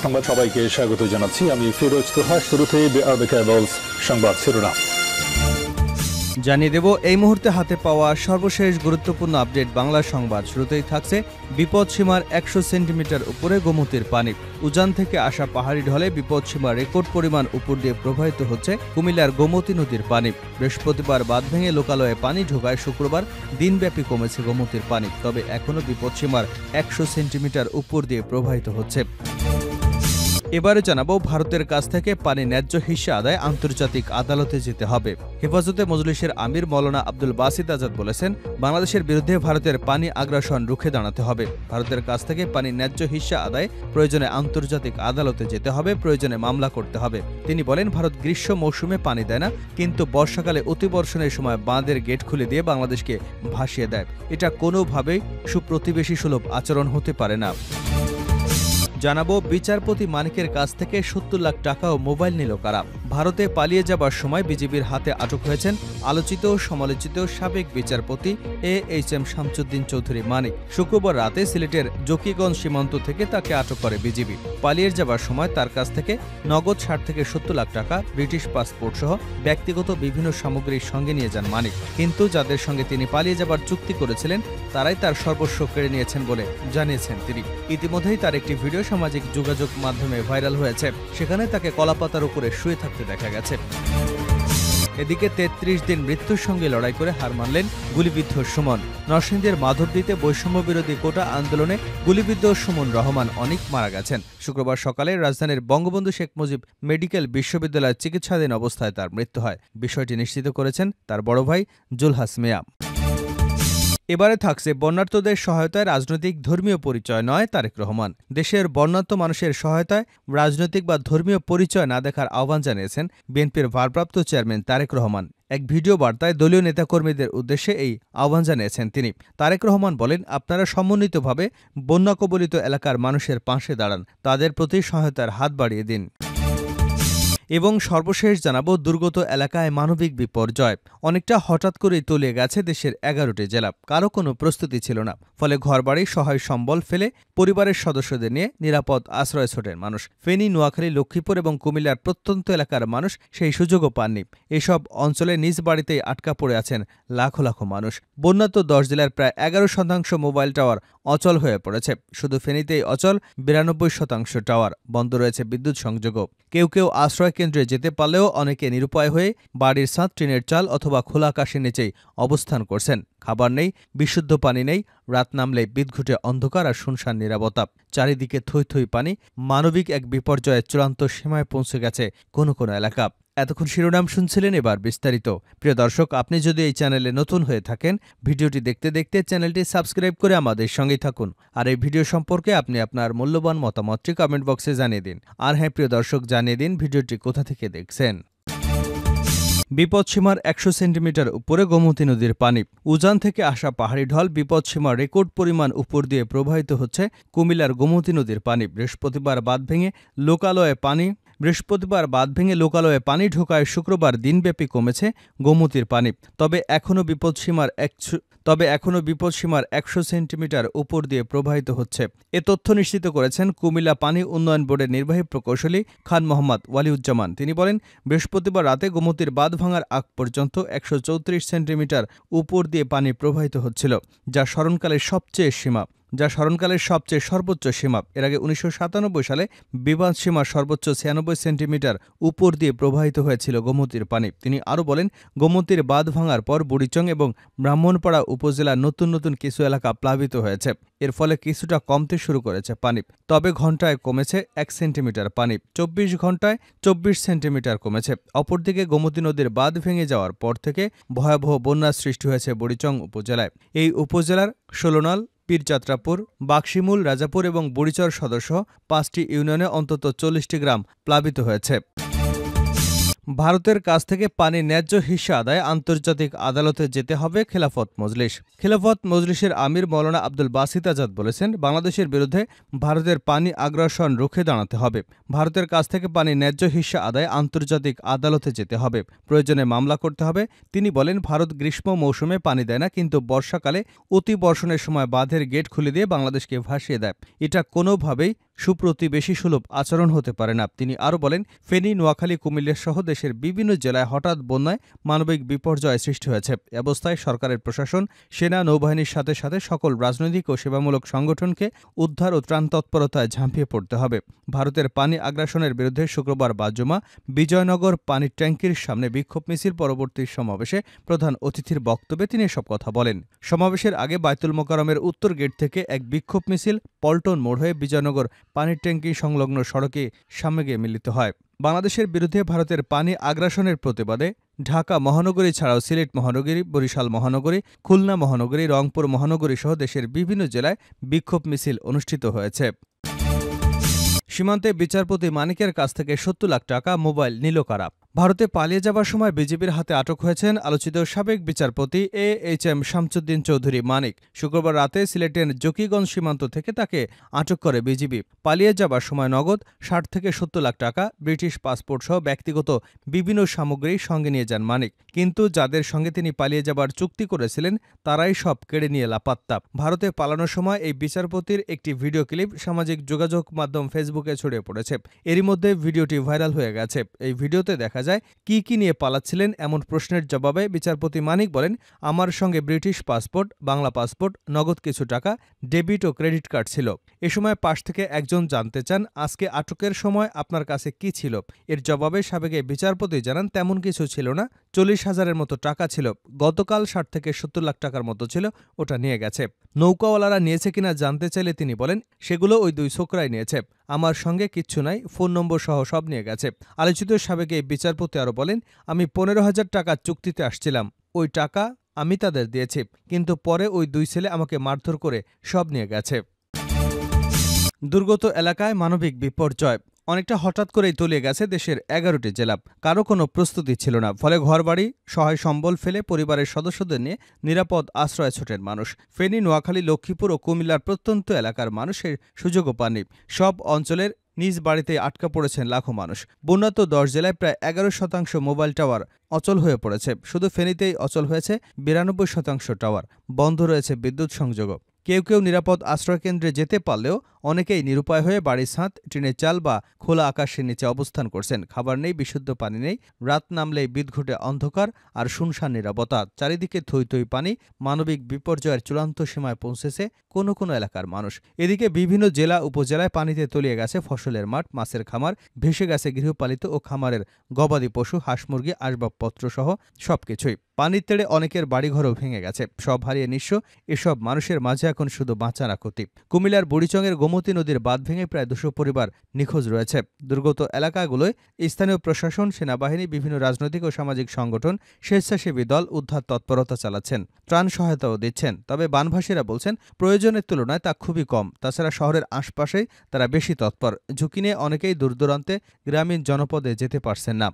সংবাদ সবাইকে স্বাগত জানাচ্ছি। আমি ফিরোজ তোহা। শুরুতেই সংবাদ শিরোনাম জানিয়ে দেব এই মুহূর্তে হাতে পাওয়া সর্বশেষ গুরুত্বপূর্ণ আপডেট বাংলা সংবাদ। শুরুতেই থাকছে বিপদসীমার ১০০ সেন্টিমিটার উপরে গোমতীর পানি। উজান থেকে আসা পাহাড়ি ঢলে বিপদসীমার রেকর্ড পরিমাণ উপর দিয়ে প্রবাহিত হচ্ছে কুমিল্লার গোমতী নদীর পানি। বৃহস্পতিবার বাঁধ ভেঙে লোকালয়ে পানি ঢোকায় শুক্রবার দিনব্যাপী কমেছে গোমতীর পানি, তবে এখনও বিপদসীমার ১০০ সেন্টিমিটার উপর দিয়ে প্রবাহিত হচ্ছে। এবারে জানাবো ভারতের কাছ থেকে পানি ন্যায্য হিস্সা আদায় আন্তর্জাতিক আদালতে যেতে হবে। হেফাজতে মজলিসের আমির মৌলানা আব্দুল বাসিত আজাদ বলেছেন, বাংলাদেশের বিরুদ্ধে ভারতের পানি আগ্রাসন রুখে দাঁড়াতে হবে। ভারতের কাছ থেকে পানি ন্যায্য হিস্সা আদায় প্রয়োজনে আন্তর্জাতিক আদালতে যেতে হবে, প্রয়োজনে মামলা করতে হবে। তিনি বলেন, ভারত গ্রীষ্ম মৌসুমে পানি দেয় না, কিন্তু বর্ষাকালে অতিবর্ষণের সময় বাঁধের গেট খুলে দিয়ে বাংলাদেশকে ভাসিয়ে দেয়। এটা কোনোভাবেই সুপ্রতিবেশী সুলভ আচরণ হতে পারে না। জানাবো বিচারপতি মানিকের কাছ থেকে ৭০ লাখ টাকা ও মোবাইল নিল কারা। ভারতে পালিয়ে যাবার সময় বিজিবির হাতে আটক হয়েছেন আলোচিত ও সমালোচিত সাবেক বিচারপতি AHM শামসুদ্দিন চৌধুরী মানিক। শুক্রবার রাতে সিলেটের জকিগঞ্জ সীমান্ত থেকে তাকে আটক করে বিজিবি। পালিয়ে যাবার সময় তার কাছ থেকে নগদ ৬০ থেকে ৭০ লাখ টাকা, ব্রিটিশ পাসপোর্ট সহ ব্যক্তিগত বিভিন্ন সামগ্রী সঙ্গে নিয়ে যান মানিক। কিন্তু যাদের সঙ্গে তিনি পালিয়ে যাবার চুক্তি করেছিলেন তারাই তার সর্বস্ব কেড়ে নিয়েছেন বলে জানিয়েছেন তিনি। ইতিমধ্যেই তার একটি ভিডিও সামাজিক যোগাযোগ মাধ্যমে ভাইরাল হয়েছে। সেখানে তাকে কলাপাতার উপরে শুয়ে থাকতে দেখা গেছে। এদিকে ৩৩ দিন মৃত্যুর সঙ্গে লড়াই করে হার মানলেন গুলিবিদ্ধ সুমন। নরসিংদীর মাধবদীতে বৈষম্য বিরোধী কোটা আন্দোলনে গুলিবিদ্ধ সুমন রহমান অনিক মারা গেছেন। শুক্রবার সকালে রাজধানীর বঙ্গবন্ধু শেখ মুজিব মেডিকেল বিশ্ববিদ্যালয়ে চিকিৎসাধীন অবস্থায় তার মৃত্যু হয়। বিষয়টি নিশ্চিত করেছেন তার বড় ভাই জুলহাস মিয়া। এবারে থাকছে বন্যার্তদের সহায়তায় রাজনৈতিক ধর্মীয় পরিচয় নয় তারেক রহমান। দেশের বন্যার্ত মানুষের সহায়তায় রাজনৈতিক বা ধর্মীয় পরিচয় না দেখার আহ্বান জানিয়েছেন বিএনপির ভারপ্রাপ্ত চেয়ারম্যান তারেক রহমান। এক ভিডিও বার্তায় দলীয় নেতাকর্মীদের উদ্দেশ্যে এই আহ্বান জানিয়েছেন তিনি। তারেক রহমান বলেন, আপনারা সমন্বিতভাবে বন্যা কবলিত এলাকার মানুষের পাশে দাঁড়ান, তাদের প্রতি সহায়তার হাত বাড়িয়ে দিন। এবং সর্বশেষ জানাবো দুর্গত এলাকায় মানবিক বিপর্যয়। অনেকটা হঠাৎ করেই তলিয়ে গেছে দেশের ১১টি জেলা। কারো কোনো প্রস্তুতি ছিল না, ফলে ঘরবাড়ি সহায় সম্বল ফেলে পরিবারের সদস্যদের নিয়ে নিরাপদ আশ্রয় ছোটেন মানুষ। ফেনী, নোয়াখালী, লক্ষ্মীপুর এবং কুমিল্লার প্রত্যন্ত এলাকার মানুষ সেই সুযোগও পাননি। এসব অঞ্চলে নিজ বাড়িতেই আটকা পড়ে আছেন লাখো লাখো মানুষ। বন্যাত ১০ জেলার প্রায় ১১% মোবাইল টাওয়ার অচল হয়ে পড়েছে। শুধু ফেনীতেই অচল ৯২% টাওয়ার। বন্ধ রয়েছে বিদ্যুৎ সংযোগও। কেউ কেউ আশ্রয় কেন্দ্রে যেতে পারলেও অনেকে নিরুপায় হয়ে বাড়ির ছাদ, টিনের চাল অথবা খোলা আকাশের নিচেই অবস্থান করছেন। খাবার নেই, বিশুদ্ধ পানি নেই। রাত নামলে বিদঘুটে অন্ধকার আর শুনশান নীরবতা। চারিদিকে থই থই পানি। মানবিক এক বিপর্যয়ের চূড়ান্ত সীমায় পৌঁছে গেছে কোনো কোনো এলাকা। এতক্ষণ শিরোনাম শুনছিলেন, এবার বিস্তারিত। প্রিয় দর্শক, আপনি যদি এই চ্যানেলে নতুন হয়ে থাকেন, ভিডিওটি দেখতে দেখতে চ্যানেলটি সাবস্ক্রাইব করে আমাদের সঙ্গেই থাকুন। আর এই ভিডিও সম্পর্কে আপনি আপনার মূল্যবান মতামতটি কমেন্ট বক্সে জানিয়ে দিন। আর হ্যাঁ প্রিয় দর্শক, জানিয়ে দিন ভিডিওটি কোথা থেকে দেখছেন। বিপদসীমার ১০০ সেন্টিমিটার উপরে গোমতী নদীর পানি। উজান থেকে আসা পাহাড়ি ঢল বিপদসীমার রেকর্ড পরিমাণ উপর দিয়ে প্রবাহিত হচ্ছে কুমিল্লার গোমতী নদীর পানি। বৃহস্পতিবার বাঁধ ভেঙে লোকালয়ে পানি ঢোকায় শুক্রবার দিনব্যাপী কমেছে গোমতীর পানি, তবে এখনও বিপদসীমার ১০০ সেন্টিমিটার উপর দিয়ে প্রবাহিত হচ্ছে। এ তথ্য নিশ্চিত করেছেন কুমিল্লা পানি উন্নয়ন বোর্ডের নির্বাহী প্রকৌশলী খান মোহাম্মদ ওয়ালিউজ্জামান। তিনি বলেন, বৃহস্পতিবার রাতে গোমতীর বাঁধ ভাঙার আগ পর্যন্ত ১৩৪ সেন্টিমিটার উপর দিয়ে পানি প্রবাহিত হচ্ছিল, যা স্মরণকালের সবচেয়ে সর্বোচ্চ সীমা। এর আগে ১৯৯৭ সালে বিবাদ সীমার সর্বোচ্চ ৯৬ সেন্টিমিটার উপর দিয়ে প্রবাহিত হয়েছিল গোমতীর পানি। তিনি আরও বলেন, গোমতীর বাঁধ ভাঙার পর বুড়িচং এবং ব্রাহ্মণপাড়া উপজেলার নতুন নতুন কিছু এলাকা প্লাবিত হয়েছে। এর ফলে কিছুটা কমতে শুরু করেছে পানি, তবে ঘণ্টায় কমেছে ১ সেন্টিমিটার পানি। ২৪ ঘণ্টায় ২৪ সেন্টিমিটার কমেছে। অপরদিকে গোমতী নদীর বাঁধ ভেঙে যাওয়ার পর থেকে ভয়াবহ বন্যার সৃষ্টি হয়েছে বুড়িচং উপজেলায়। এই উপজেলার ষোলনাল, পীরযাত্রাপুর, বাক্সিমূল, রাজাপুর এবং বুড়িচর সদস্য ৫টি ইউনিয়নে অন্তত ৪০টি গ্রাম প্লাবিত হয়েছে। ভারতের কাছ থেকে পানি ন্যায্য হিস্সা আদায় আন্তর্জাতিক আদালতে যেতে হবে খেলাফত মজলিস। খেলাফত মজলিসের আমির মৌলানা আব্দুল বাসিত আজাদ বলেছেন, বাংলাদেশের বিরুদ্ধে ভারতের পানি আগ্রাসন রুখে দাঁড়াতে হবে। ভারতের কাছ থেকে পানি ন্যায্য হিস্সা আদায় আন্তর্জাতিক আদালতে যেতে হবে, প্রয়োজনে মামলা করতে হবে। তিনি বলেন, ভারত গ্রীষ্ম মৌসুমে পানি দেয় না, কিন্তু বর্ষাকালে অতি বর্ষণের সময় বাঁধের গেট খুলে দিয়ে বাংলাদেশকে ভাসিয়ে দেয়। এটা কোনোভাবেই সুপ্রতিবেশী সুলভ আচরণ হতে পারে না। তিনি আরও বলেন, ফেনী, নোয়াখালী, কুমিল্লা সহ দেশের বিভিন্ন জেলায় হঠাৎ বন্যায় মানবিক বিপর্যয় সৃষ্টি হয়েছে। এ অবস্থায় সরকারের প্রশাসন, সেনা, নৌবাহিনীর সাথে সাথে সকল রাজনৈতিক ও সেবামূলক সংগঠনকে উদ্ধার ও ত্রাণ তৎপরতায় ঝাঁপিয়ে পড়তে হবে। ভারতের পানি আগ্রাসনের বিরুদ্ধে শুক্রবার বাদ-জুমা বিজয়নগর পানির ট্যাঙ্কির সামনে বিক্ষোভ মিছিল পরবর্তী সমাবেশে প্রধান অতিথির বক্তব্যে তিনি এসব কথা বলেন। সমাবেশের আগে বায়তুল মোকাররমের উত্তর গেট থেকে এক বিক্ষোভ মিছিল পল্টন মোড় হয়ে বিজয়নগর পানির ট্যাঙ্কি সংলগ্ন সড়কে সামনে গিয়ে মিলিত হয়। বাংলাদেশের বিরুদ্ধে ভারতের পানি আগ্রাসনের প্রতিবাদে ঢাকা মহানগরী ছাড়াও সিলেট মহানগরী, বরিশাল মহানগরী, খুলনা মহানগরী, রংপুর মহানগরী সহ দেশের বিভিন্ন জেলায় বিক্ষোভ মিছিল অনুষ্ঠিত হয়েছে। সীমান্তে বিচারপতি মানিকের কাছ থেকে ৭০ লাখ টাকা মোবাইল নিল কারা? ভারতে পালিয়ে যাবার সময় বিজিবির হাতে আটক হয়েছেন আলোচিত সাবেক বিচারপতি AHM শামসুদ্দিন চৌধুরী মানিক। শুক্রবার রাতে সিলেটের জকিগঞ্জ সীমান্ত থেকে তাকে আটক করে বিজিবি। পালিয়ে যাবার সময় নগদ ৬০ থেকে ৭০ লাখ টাকা, ব্রিটিশ পাসপোর্ট সহ ব্যক্তিগত বিভিন্ন সামগ্রী সঙ্গে নিয়ে যান মানিক। কিন্তু যাদের সঙ্গে তিনি পালিয়ে যাবার চুক্তি করেছিলেন তারাই সব কেড়ে নিয়ে লাপাত্তা। ভারতে পালানোর সময় এই বিচারপতির একটি ভিডিও ক্লিপ সামাজিক যোগাযোগ মাধ্যম ফেসবুকে ছড়িয়ে পড়েছে। এরই মধ্যে ভিডিওটি ভাইরাল হয়ে গেছে। এই ভিডিওতে দেখা যায় কি নিয়ে পালাচ্ছিলেন এমন প্রশ্নের জবাবে বিচারপতি মানিক বলেন, আমার সঙ্গে ব্রিটিশ পাসপোর্ট, বাংলা পাসপোর্ট, নগদ কিছু টাকা, ডেবিট ও ক্রেডিট কার্ড ছিল। এ সময় পাশ থেকে একজন জানতে চান, আজকে আটকের সময় আপনার কাছে কি ছিল? এর জবাবে সাবেক বিচারপতি জানান, তেমন কিছু ছিল না, ৪০,০০০-এর মতো টাকা ছিল। গতকাল ৬০ থেকে ৭০ লাখ টাকার মতো ছিল, ওটা নিয়ে গেছে। নৌকাওয়ালারা নিয়েছে কিনা জানতে চাইলে তিনি বলেন, সেগুলো ওই দুই ছোকরাই নিয়েছে, আমার সঙ্গে কিচ্ছু নাই, ফোন নম্বর সহ সব নিয়ে গেছে। আলোচিত সাবেক এই বিচারপতি আরও বলেন, আমি ১৫,০০০ টাকার চুক্তিতে আসছিলাম, ওই টাকা আমি তাদের দিয়েছি, কিন্তু পরে ওই দুই ছেলে আমাকে মারধর করে সব নিয়ে গেছে। দুর্গত এলাকায় মানবিক বিপর্যয় অনেকটা হঠাৎ করেই তলিয়ে গেছে দেশের ১১টি জেলা। কারো কোনো প্রস্তুতি ছিল না, ফলে ঘরবাড়ি, সহায় সম্বল ফেলে পরিবারের সদস্যদের নিয়ে নিরাপদ আশ্রয়ে ছোটেন মানুষ। ফেনী, নোয়াখালী, লক্ষ্মীপুর ও কুমিল্লার প্রত্যন্ত এলাকার মানুষের সুযোগও পাননি। সব অঞ্চলের নিজ বাড়িতে আটকা পড়েছেন লাখো মানুষ। বন্যাত ১০ জেলায় প্রায় ১১% মোবাইল টাওয়ার অচল হয়ে পড়েছে। শুধু ফেনীতেই অচল হয়েছে ৯২% টাওয়ার। বন্ধ রয়েছে বিদ্যুৎ সংযোগও। কেউ নিরাপদ আশ্রয়কেন্দ্রে যেতে পারলেও অনেকেই নিরুপায় হয়ে বাড়ির ছাদ, টিনের চাল বা খোলা আকাশের নিচে অবস্থান করছেন। খাবার নেই, বিশুদ্ধ পানি নেই, রাত নামলেই বিদঘুটে অন্ধকার আর শুনশান নীরবতা। চারিদিকে থই থই পানি। মানবিক বিপর্যয়ের চূড়ান্ত সীমায় পৌঁছেছে কোনো এলাকার মানুষ। এদিকে বিভিন্ন জেলা উপজেলায় পানিতে তলিয়ে গেছে ফসলের মাঠ, মাছের খামার, ভেসে গেছে গৃহপালিত ও খামারের গবাদি পশু, হাঁস মুরগি, আসবাবপত্র সহ সবকিছুই। পানির তেড়ে অনেকের বাড়িঘরও ভেঙে গেছে, সব হারিয়ে নিঃস্ব। এসব মানুষের মাঝে এখন শুধু বাঁচার আকুতি। কুমিল্লার বুড়িচংয়ের গোমতী নদীর বাঁধ ভেঙে প্রায় ২০০ পরিবার নিখোঁজ রয়েছে। দুর্গত এলাকাগুলোয় স্থানীয় প্রশাসন, সেনাবাহিনী, বিভিন্ন রাজনৈতিক ও সামাজিক সংগঠন, স্বেচ্ছাসেবী দল উদ্ধার তৎপরতা চালাচ্ছেন, ত্রাণ সহায়তাও দিচ্ছেন। তবে বানভাসীরা বলছেন, প্রয়োজনের তুলনায় তা খুবই কম। তাছাড়া শহরের আশপাশেই তারা বেশি তৎপর। ঝুঁকি নিয়ে অনেকেই দূরদূরান্তে গ্রামীণ জনপদে যেতে পারছেন না।